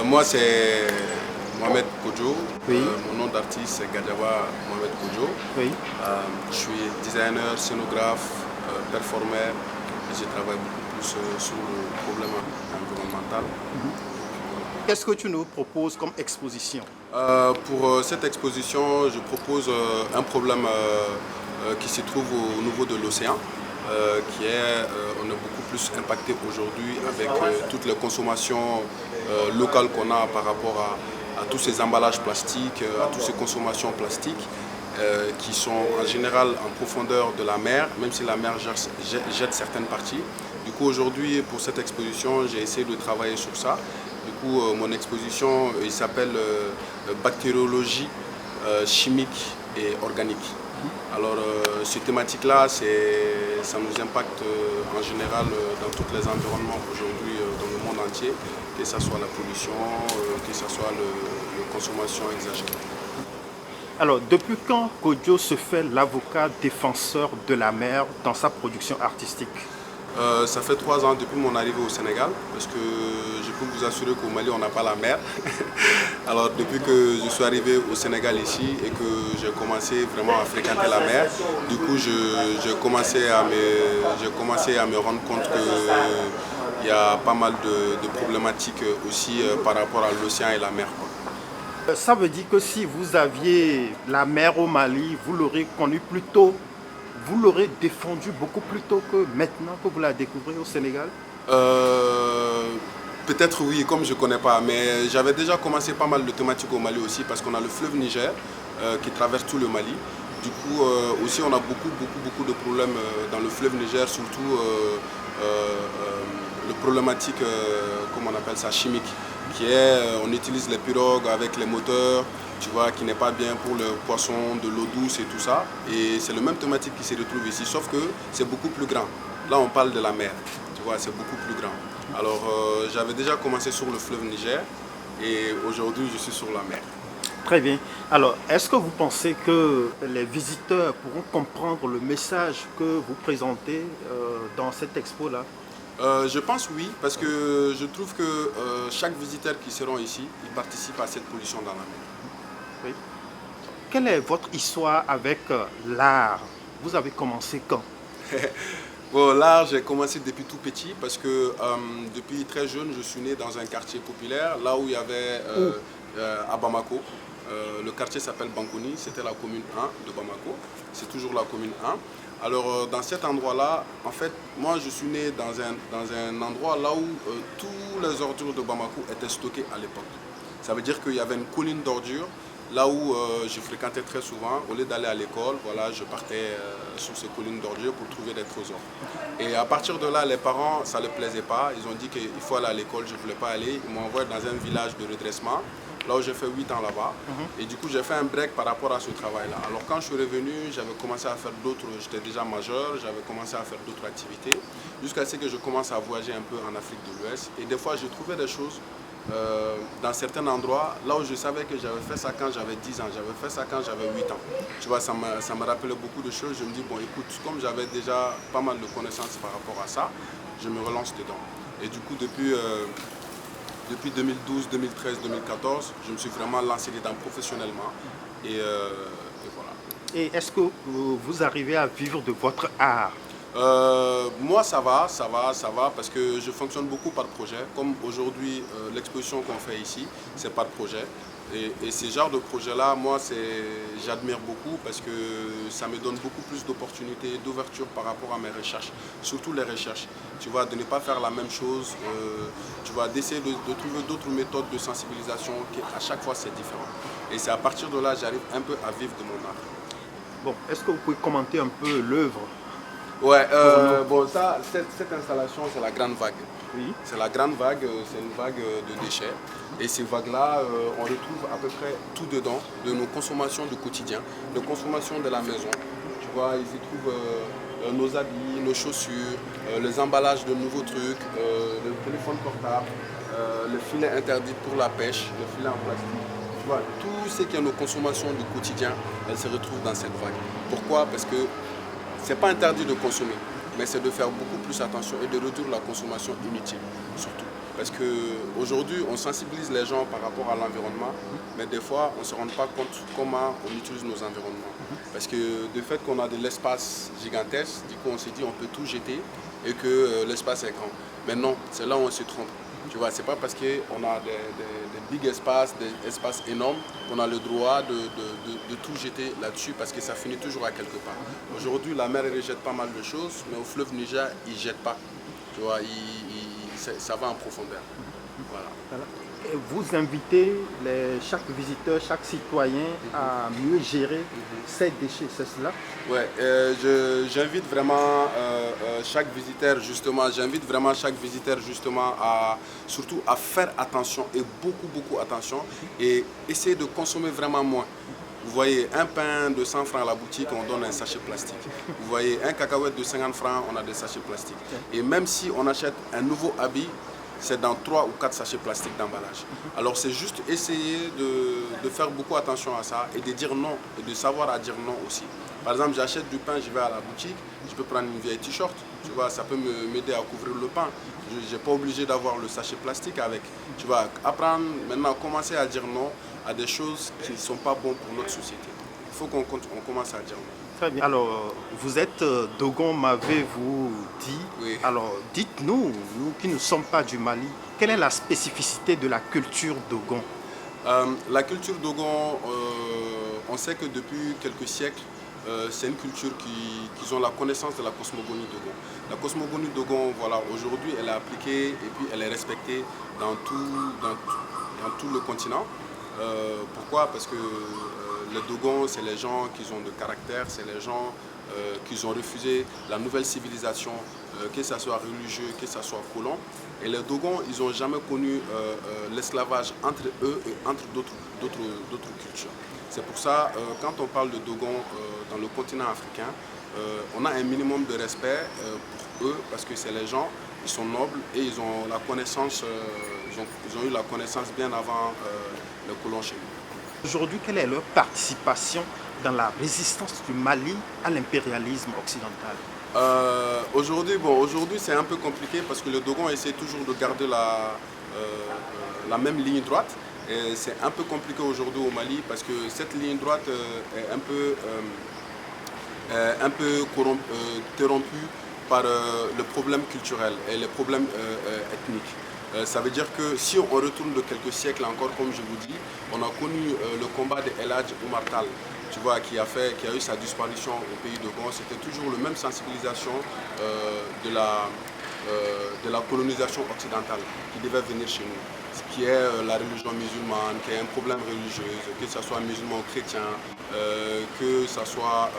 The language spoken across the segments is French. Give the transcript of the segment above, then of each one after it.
Moi, c'est Mohamed Kodjo. Oui, Mon nom d'artiste, c'est Gadjawa Mohamed Kodjo. oui. Je suis designer, scénographe, performeur. Et je travaille beaucoup plus sur le problème environnemental. Qu'est-ce que tu nous proposes comme exposition? Pour cette exposition, je propose un problème qui se trouve au niveau de l'océan, qui est, on est beaucoup plus impacté aujourd'hui avec toutes les consommations locales qu'on a par rapport à tous ces emballages plastiques, à toutes ces consommations plastiques qui sont en général en profondeur de la mer, même si la mer jette certaines parties. Du coup, aujourd'hui, pour cette exposition, j'ai essayé de travailler sur ça. Du coup, mon exposition, il s'appelle Bactériologie chimique et organique. Alors, cette thématique-là, ça nous impacte en général dans tous les environnements aujourd'hui dans le monde entier, que ce soit la pollution, que ce soit la consommation exagérée. Alors, depuis quand Kodjo se fait l'avocat défenseur de la mer dans sa production artistique? Ça fait 3 ans depuis mon arrivée au Sénégal, parce que je peux vous assurer qu'au Mali, on n'a pas la mer. Alors, depuis que je suis arrivé au Sénégal ici et que j'ai commencé vraiment à fréquenter la mer, du coup, j'ai commencé à me rendre compte qu'il y a pas mal de problématiques aussi par rapport à l'océan et la mer, quoi. Ça veut dire que si vous aviez la mer au Mali, vous l'aurez connue plus tôt, vous l'aurez défendue beaucoup plus tôt que maintenant que vous la découvrez au Sénégal? Peut-être oui, comme je ne connais pas, mais j'avais déjà commencé pas mal de thématiques au Mali aussi parce qu'on a le fleuve Niger qui traverse tout le Mali. Du coup, aussi on a beaucoup de problèmes dans le fleuve Niger, surtout le problématique, comment on appelle ça, chimique, qui est, on utilise les pirogues avec les moteurs, tu vois, qui n'est pas bien pour le poisson, de l'eau douce et tout ça. Et c'est le même thématique qui se retrouve ici, sauf que c'est beaucoup plus grand. Là, on parle de la mer, tu vois, c'est beaucoup plus grand. Alors, j'avais déjà commencé sur le fleuve Niger et aujourd'hui, je suis sur la mer. Très bien. Alors, est-ce que vous pensez que les visiteurs pourront comprendre le message que vous présentez dans cette expo-là? Je pense oui, parce que je trouve que chaque visiteur qui sera ici, il participe à cette pollution dans la mer. Oui. Quelle est votre histoire avec l'art? Vous avez commencé quand? Bon, là, j'ai commencé depuis tout petit parce que depuis très jeune, je suis né dans un quartier populaire, là où il y avait à Bamako. Le quartier s'appelle Bankouni, c'était la commune 1 de Bamako. C'est toujours la commune 1. Alors, dans cet endroit-là, en fait, moi, je suis né dans un endroit là où tous les ordures de Bamako étaient stockées à l'époque. Ça veut dire qu'il y avait une colline d'ordures là où je fréquentais très souvent. Au lieu d'aller à l'école, voilà, je partais sur ces collines d'ordures pour trouver des trésors. Et à partir de là, les parents, ça ne leur plaisait pas. Ils ont dit qu'il faut aller à l'école, je ne voulais pas aller. Ils m'ont envoyé dans un village de redressement, là où j'ai fait 8 ans là-bas. Et du coup, j'ai fait un break par rapport à ce travail-là. Alors quand je suis revenu, j'avais commencé à faire d'autres, j'étais déjà majeur, j'avais commencé à faire d'autres activités, jusqu'à ce que je commence à voyager un peu en Afrique de l'Ouest. Et des fois, je trouvais des choses dans certains endroits, là où je savais que j'avais fait ça quand j'avais 10 ans, j'avais fait ça quand j'avais 8 ans. Tu vois, ça me rappelait beaucoup de choses. Je me dis, bon, écoute, comme j'avais déjà pas mal de connaissances par rapport à ça, je me relance dedans. Et du coup, depuis 2012, 2013, 2014, je me suis vraiment lancé dedans professionnellement. Et voilà. Et est-ce que vous arrivez à vivre de votre art? Moi, ça va, parce que je fonctionne beaucoup par projet. Comme aujourd'hui, l'exposition qu'on fait ici, c'est par projet. Et ce genre de projet-là, moi, j'admire beaucoup parce que ça me donne beaucoup plus d'opportunités, d'ouverture par rapport à mes recherches, surtout les recherches. Tu vois, de ne pas faire la même chose, tu vois, d'essayer de trouver d'autres méthodes de sensibilisation qui, à chaque fois, c'est différent. Et c'est à partir de là, j'arrive un peu à vivre de mon art. Bon, est-ce que vous pouvez commenter un peu l'œuvre? Ouais, bon, cette installation, c'est la grande vague. Oui. C'est la grande vague, c'est une vague de déchets. Et ces vagues-là, on retrouve à peu près tout dedans, de nos consommations du quotidien, de consommation de la maison. Tu vois, ils y trouvent nos habits, nos chaussures, les emballages de nouveaux trucs, le téléphone portable, les filets interdits pour la pêche, les filets en plastique. Tu vois, tout ce qui est nos consommations du quotidien, elles se retrouvent dans cette vague. Pourquoi? Parce que c'est pas interdit de consommer, mais c'est de faire beaucoup plus attention et de réduire la consommation inutile, surtout. Parce qu'aujourd'hui, on sensibilise les gens par rapport à l'environnement, mais des fois, on ne se rend pas compte comment on utilise nos environnements. Parce que du fait qu'on a de l'espace gigantesque, du coup, on s'est dit on peut tout jeter et que l'espace est grand. Mais non, c'est là où on se trompe. Tu vois, c'est pas parce qu'on a des big espaces, des espaces énormes, qu'on a le droit de tout jeter là-dessus parce que ça finit toujours à quelque part. Aujourd'hui, la mer rejette pas mal de choses, mais au fleuve Niger, il ne jette pas. Tu vois, ça va en profondeur. Voilà. Voilà. Et vous invitez chaque visiteur, chaque citoyen à mieux gérer ses déchets, c'est cela? Ouais, j'invite vraiment chaque visiteur justement surtout à faire attention et beaucoup attention et essayer de consommer vraiment moins. Vous voyez, un pain de 100 francs à la boutique, on donne un sachet plastique. Vous voyez, un cacahuète de 50 francs, on a des sachets plastiques. Et même si on achète un nouveau habit, c'est dans 3 ou 4 sachets plastiques d'emballage. Alors c'est juste essayer de faire beaucoup attention à ça et de dire non, et de savoir à dire non aussi. Par exemple, j'achète du pain, je vais à la boutique, je peux prendre une vieille t-shirt, tu vois, ça peut m'aider à couvrir le pain. Je n'ai pas obligé d'avoir le sachet plastique avec. Tu vois, apprendre maintenant, commencer à dire non à des choses qui ne sont pas bonnes pour notre société. Il faut qu'on commence à dire non. Très bien. Alors, vous êtes Dogon, m'avez-vous dit. Oui. Alors, dites-nous, nous qui ne sommes pas du Mali, quelle est la spécificité de la culture Dogon? La culture Dogon, on sait que depuis quelques siècles, c'est une culture qui ont la connaissance de la cosmogonie Dogon. La cosmogonie Dogon, voilà, aujourd'hui, elle est appliquée et puis elle est respectée dans tout le continent. Pourquoi? Parce que les Dogons, c'est les gens qui ont de caractère, c'est les gens qui ont refusé la nouvelle civilisation, que ce soit religieux, que ce soit colon. Et les Dogons, ils n'ont jamais connu l'esclavage entre eux et entre d'autres cultures. C'est pour ça, quand on parle de Dogon dans le continent africain, on a un minimum de respect pour eux parce que c'est les gens, ils sont nobles et ils ont la connaissance, ils ont eu la connaissance bien avant les colons chez nous. Aujourd'hui, quelle est leur participation dans la résistance du Mali à l'impérialisme occidental? Aujourd'hui c'est un peu compliqué parce que le Dogon essaie toujours de garder la même ligne droite. Et c'est un peu compliqué aujourd'hui au Mali parce que cette ligne droite est un peu interrompue par le problème culturel et les problèmes ethniques. Ça veut dire que si on retourne de quelques siècles encore, comme je vous dis, on a connu le combat de El Hadj Oumar Tall, tu vois, qui a eu sa disparition au pays de Dogon. C'était toujours la même sensibilisation de la colonisation occidentale qui devait venir chez nous. Ce qui est la religion musulmane, qui est un problème religieux, que ce soit musulman ou chrétien, que ce soit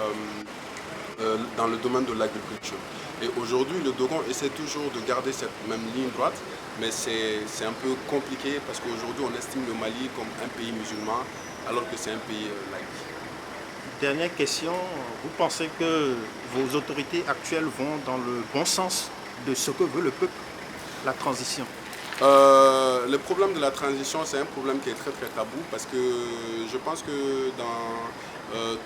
dans le domaine de l'agriculture. Et aujourd'hui, le Dogon essaie toujours de garder cette même ligne droite, mais c'est un peu compliqué parce qu'aujourd'hui, on estime le Mali comme un pays musulman, alors que c'est un pays laïque. Dernière question, vous pensez que vos autorités actuelles vont dans le bon sens de ce que veut le peuple, la transition? Le problème de la transition, c'est un problème qui est très tabou parce que je pense que dans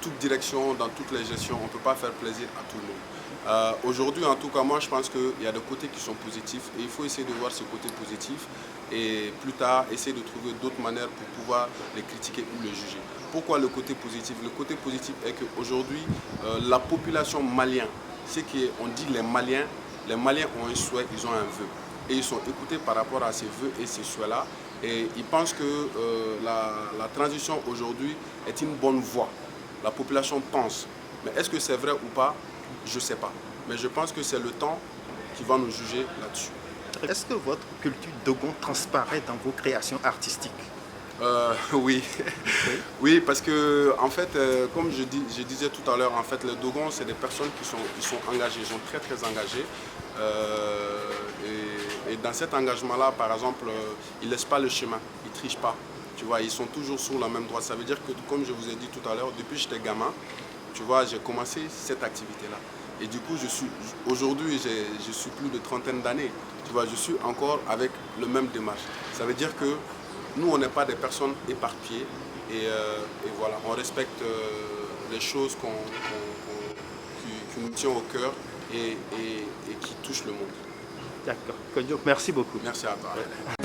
toute direction, dans toutes les gestions, on ne peut pas faire plaisir à tout le monde. Aujourd'hui, en tout cas, moi, je pense qu'il y a des côtés qui sont positifs et il faut essayer de voir ce côté positif et plus tard, essayer de trouver d'autres manières pour pouvoir les critiquer ou les juger. Pourquoi le côté positif? Le côté positif est qu'aujourd'hui, la population malienne, ce qu'on dit les Maliens ont un souhait, ils ont un vœu. Et ils sont écoutés par rapport à ces vœux et ces souhaits-là. Et ils pensent que la transition aujourd'hui est une bonne voie. La population pense. Mais est-ce que c'est vrai ou pas? Je ne sais pas. Mais je pense que c'est le temps qui va nous juger là-dessus. Est-ce que votre culture Dogon transparaît dans vos créations artistiques? Oui. Oui, parce que en fait, comme je disais tout à l'heure, en fait, les Dogons, c'est des personnes qui sont engagées, ils sont très engagés. Et dans cet engagement-là, par exemple, ils ne laissent pas le chemin, ils ne trichent pas. Tu vois, ils sont toujours sur la même droite. Ça veut dire que, comme je vous ai dit tout à l'heure, depuis que j'étais gamin, tu vois, j'ai commencé cette activité-là. Et du coup, aujourd'hui, je suis plus de trentaine d'années. Tu vois, je suis encore avec le même démarche. Ça veut dire que nous, on n'est pas des personnes éparpillées. Et voilà, on respecte les choses qui nous tiennent au cœur et qui touchent le monde. D'accord. Kojo, merci beaucoup. Merci à toi.